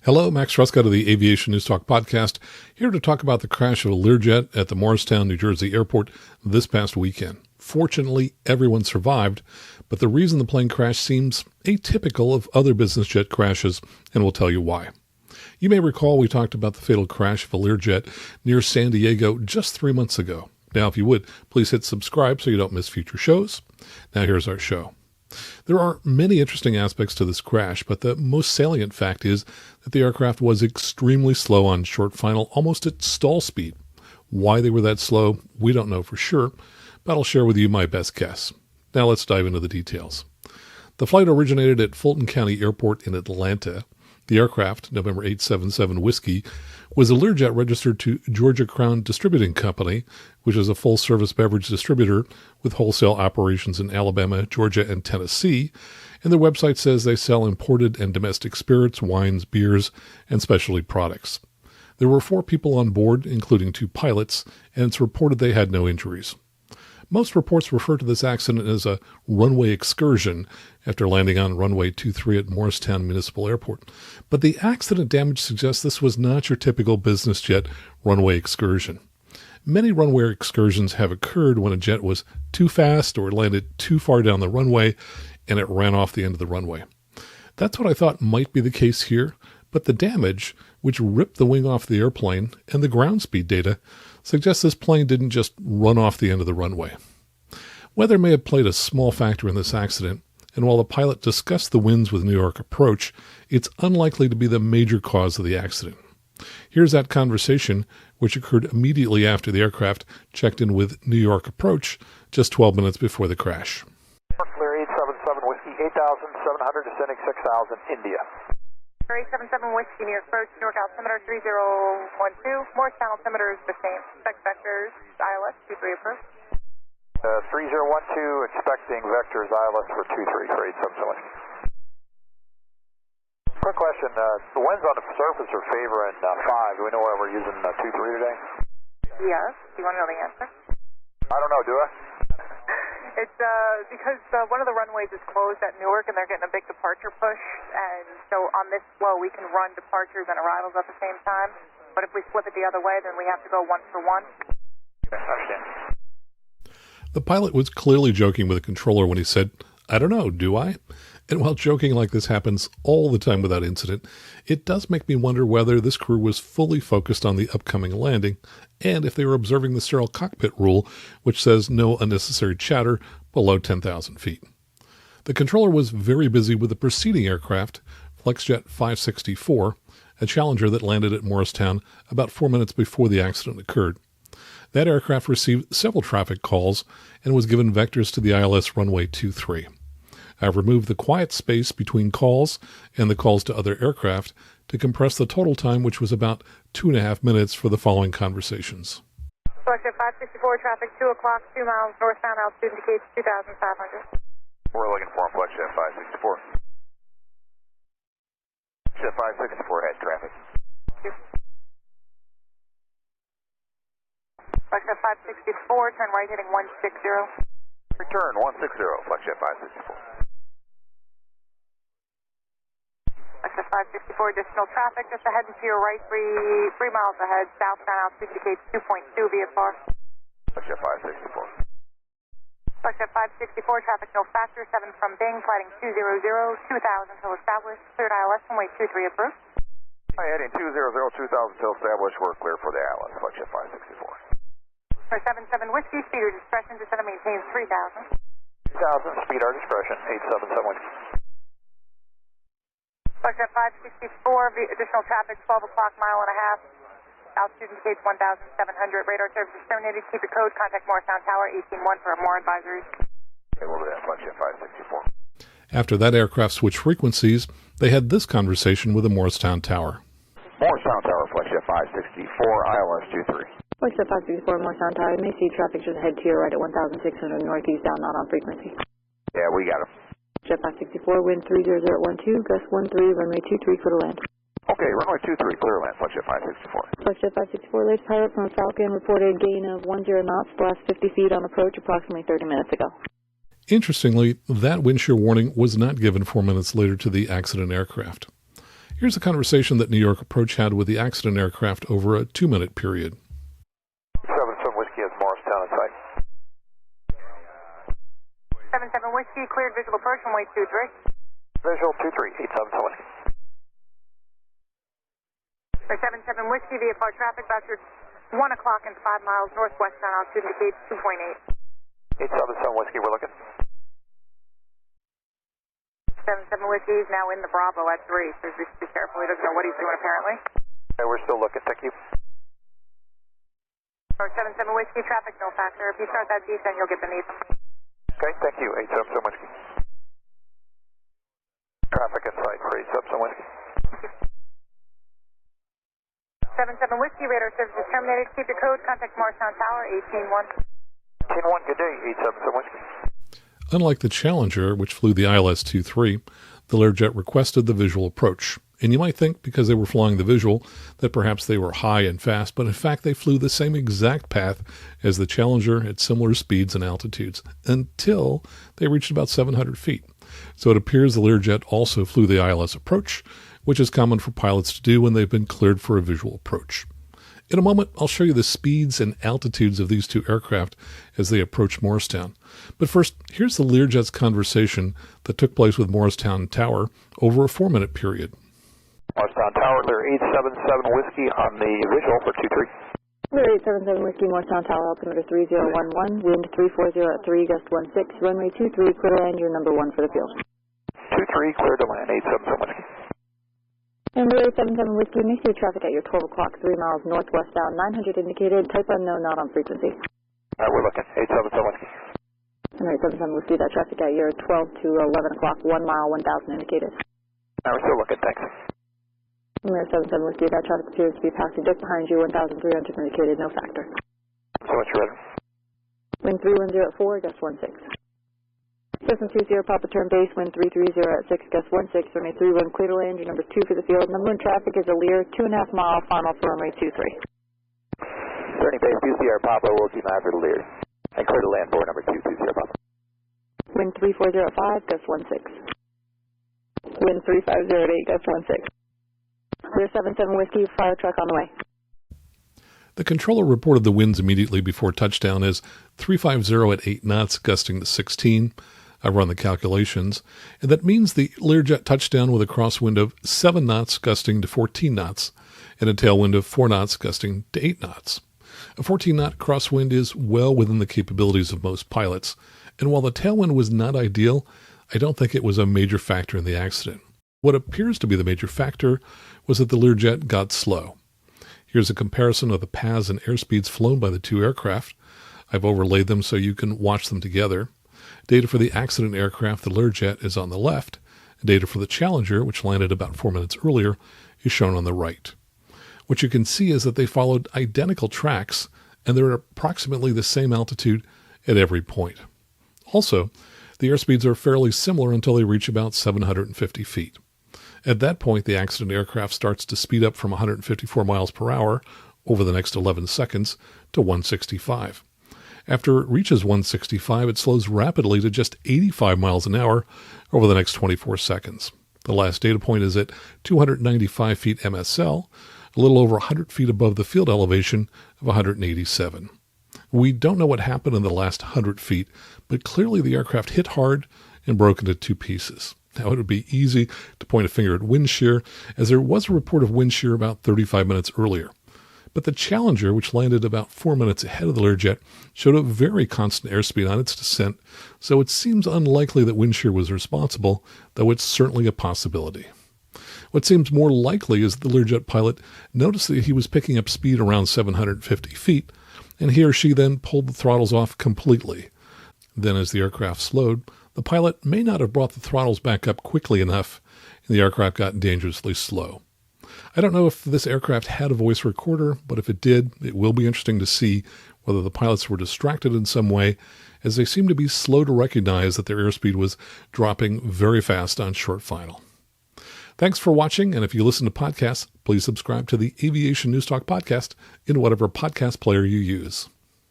Hello, Max Trescott of the Aviation News Talk podcast, here to talk about the crash of a Learjet at the Morristown, New Jersey airport this past weekend. Fortunately, everyone survived, but the reason the plane crashed seems atypical of other business jet crashes, and we'll tell you why. You may recall we talked about the fatal crash of a Learjet near San Diego just 3 months ago. Now, if you would, please hit subscribe so you don't miss future shows. Now, here's our show. There are many interesting aspects to this crash, but the most salient fact is that the aircraft was extremely slow on short final, almost at stall speed. Why they were that slow, we don't know for sure, but I'll share with you my best guess. Now let's dive into the details. The flight originated at Fulton County Airport in Atlanta. The aircraft, November 877 Whiskey, was a Learjet registered to Georgia Crown Distributing Company, which is a full-service beverage distributor with wholesale operations in Alabama, Georgia, and Tennessee, and their website says they sell imported and domestic spirits, wines, beers, and specialty products. There were 4 people on board, including 2 pilots, and it's reported they had no injuries. Most reports refer to this accident as a runway excursion after landing on runway 23 at Morristown Municipal Airport. But the accident damage suggests this was not your typical business jet runway excursion. Many runway excursions have occurred when a jet was too fast or landed too far down the runway and it ran off the end of the runway. That's what I thought might be the case here, but the damage, which ripped the wing off the airplane, and the ground speed data suggests this plane didn't just run off the end of the runway. Weather may have played a small factor in this accident, and while the pilot discussed the winds with New York approach, it's unlikely to be the major cause of the accident. Here's that conversation, which occurred immediately after the aircraft checked in with New York approach just 12 minutes before the crash. Clear 877 Whiskey, 8,700 descending 6,000, India. 877 Whiskey, New York approach, New York altimeter 3012, Morristown altimeter is the same. Expect vectors, ILS 23 approach. 3012, expecting vectors ILS for 23 for 877 Whiskey. Quick question, the winds on the surface are favoring 5. Do we know why we're using 23 today? Yes. Do you want to know the answer? I don't know, do I? It's because one of the runways is closed at Newark and they're getting a big departure push, and so on this flow we can run departures and arrivals at the same time, but if we flip it the other way then we have to go 1 for 1. Okay, I understand. The pilot was clearly joking with the controller when he said, "I don't know, do I?" And while joking like this happens all the time without incident, it does make me wonder whether this crew was fully focused on the upcoming landing, and if they were observing the sterile cockpit rule, which says no unnecessary chatter below 10,000 feet. The controller was very busy with the preceding aircraft, Flexjet 564, a Challenger that landed at Morristown about 4 minutes before the accident occurred. That aircraft received several traffic calls and was given vectors to the ILS runway 23. I've removed the quiet space between calls and the calls to other aircraft to compress the total time, which was about 2.5 minutes for the following conversations. Selected 564, traffic 2 o'clock, 2 miles northbound, altitude indicates 2,500. We're looking for Flexjet 564. Jet 564 head traffic. Flexjet 564, turn right heading 160. Return 160, Flexjet 564. Flexjet 564, additional traffic just ahead and to your right, 3 miles ahead, southbound, altitude indicates 2.2 VFR. Flexjet 564. Flexjet 564, traffic no factor, 7 from Bing, flighting 200, 2000 till established, cleared ILS, runway 23 approved. Hi, heading 200, 2000 till established, we're clear for the ILS, Flexjet 564. For 77 Whiskey, speed or discretion, descend and maintain 3,000. 3,000, speed our discretion, 877 Whiskey. Flexjet 564, additional traffic, 12 o'clock, mile and a half. Altitude indicates 1,700. Radar services terminated. Keep your code. Contact Morristown Tower 18-1 for more advisories. Okay, we'll do that, Flexjet 564. After that aircraft switched frequencies, they had this conversation with the Morristown Tower. Morristown Tower, Flexjet 564, ILS 23. Flexjet 564, Morristown Tower. You may see traffic just ahead to your right at 1,600 northeast, down, not on frequency. Yeah, we got him. Jet 564, wind 30012, gust 13, runway 23, clear to land. Okay, runway 23, clear land, Flexjet 564. Flexjet 564, latest pilot from Falcon reported gain of 10 knots, last 50 feet on approach approximately 30 minutes ago. Interestingly, that wind shear warning was not given 4 minutes later to the accident aircraft. Here's a conversation that New York Approach had with the accident aircraft over a 2-minute period. 77 Whiskey has Morristown in sight. 77 Whiskey, cleared visual approach, runway 23. Visual 23, 877 Whiskey. For 77 Whiskey, via car traffic, about your 1 o'clock and 5 miles northwestbound, altitude indicates 2.8. 877 Whiskey, we're looking. 77 Whiskey is now in the Bravo at 3, so just be careful. He doesn't know what he's doing, apparently. Okay, we're still looking, thank you. For 77 Whiskey, traffic no factor. If you start that descent, you'll get beneath him. Okay, thank you, 877 Whiskey. Traffic in sight for 877 Whiskey. 77 Whiskey, radar service is terminated. Keep your code. Contact Morristown Tower, 181. 181, good day, 877 Whiskey. Unlike the Challenger, which flew the ILS-23, the Learjet requested the visual approach. And you might think, because they were flying the visual, that perhaps they were high and fast, but in fact they flew the same exact path as the Challenger at similar speeds and altitudes, until they reached about 700 feet. So it appears the Learjet also flew the ILS approach, which is common for pilots to do when they've been cleared for a visual approach. In a moment, I'll show you the speeds and altitudes of these two aircraft as they approach Morristown. But first, here's the Learjet's conversation that took place with Morristown Tower over a 4-minute period. Morristown Tower, clear 877 Whiskey on the visual for 23. Clear 877 Whiskey, Morristown Tower, altimeter 3011, wind 340 at 3, gust 16, runway 23, clear to land, you're number 1 for the field. 23, clear to land, 877 Whiskey. And we're 877 Whiskey, make your traffic at your 12 o'clock, 3 miles northwestbound, 900 indicated, type unknown, not on frequency. We're looking, 877 Whiskey. And 877 Whiskey, that traffic at your 12 to 11 o'clock, 1 mile, 1,000 indicated. We're still looking, thanks. And we're 77 Whiskey, that traffic appears to be passing just behind you, 1,300 indicated, no factor. So what's your radar? Wind 310 at 4, gust 16. System 20, Papa turn base, wind 330 at 6, gust 16, runway 31, clear to land, you're number 2 for the field. Number 1 traffic is a Lear, 2.5 mile, final for runway 23. Turning base 20, Papa, will keep an eye for the Lear. And clear to land for number 2, 20, Papa. Wind 340 at 5, gust 16. Wind 350 at 8, gust 16. Clear 77 Whiskey, fire truck on the way. The controller reported the winds immediately before touchdown as 350 at 8 knots, gusting to 16. I run the calculations, and that means the Learjet touchdown with a crosswind of 7 knots, gusting to 14 knots, and a tailwind of 4 knots, gusting to 8 knots. A 14-knot crosswind is well within the capabilities of most pilots, and while the tailwind was not ideal, I don't think it was a major factor in the accident. What appears to be the major factor was that the Learjet got slow. Here's a comparison of the paths and airspeeds flown by the two aircraft. I've overlaid them so you can watch them together. Data for the accident aircraft, the Learjet, is on the left. Data for the Challenger, which landed about 4 minutes earlier, is shown on the right. What you can see is that they followed identical tracks, and they're at approximately the same altitude at every point. Also, the airspeeds are fairly similar until they reach about 750 feet. At that point, the accident aircraft starts to speed up from 154 miles per hour over the next 11 seconds to 165. After it reaches 165, it slows rapidly to just 85 miles an hour over the next 24 seconds. The last data point is at 295 feet MSL, a little over 100 feet above the field elevation of 187. We don't know what happened in the last 100 feet, but clearly the aircraft hit hard and broke into 2 pieces. Now, it would be easy to point a finger at wind shear, as there was a report of wind shear about 35 minutes earlier. But the Challenger, which landed about 4 minutes ahead of the Learjet, showed a very constant airspeed on its descent, so it seems unlikely that wind shear was responsible, though it's certainly a possibility. What seems more likely is that the Learjet pilot noticed that he was picking up speed around 750 feet, and he or she then pulled the throttles off completely. Then, as the aircraft slowed, the pilot may not have brought the throttles back up quickly enough, and the aircraft got dangerously slow. I don't know if this aircraft had a voice recorder, but if it did, it will be interesting to see whether the pilots were distracted in some way, as they seem to be slow to recognize that their airspeed was dropping very fast on short final. Thanks for watching, and if you listen to podcasts, please subscribe to the Aviation News Talk podcast in whatever podcast player you use.